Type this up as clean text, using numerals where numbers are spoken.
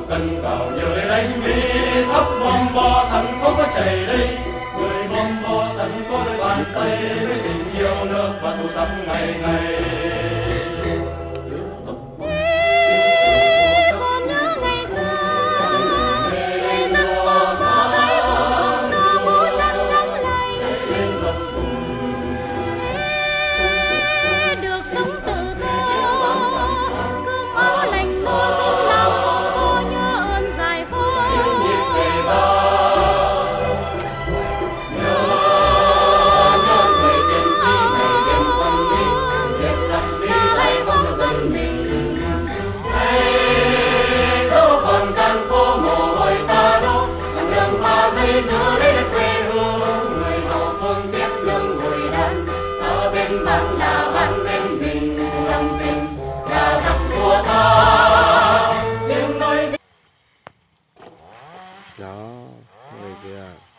cần cào nhờ để đánh mỹ sắp bom bo sẵn có chảy đây người bom bo sẵn có đôi bàn tay với tình yêu nước và tụ tập ngày ngày. Đó, người kìa.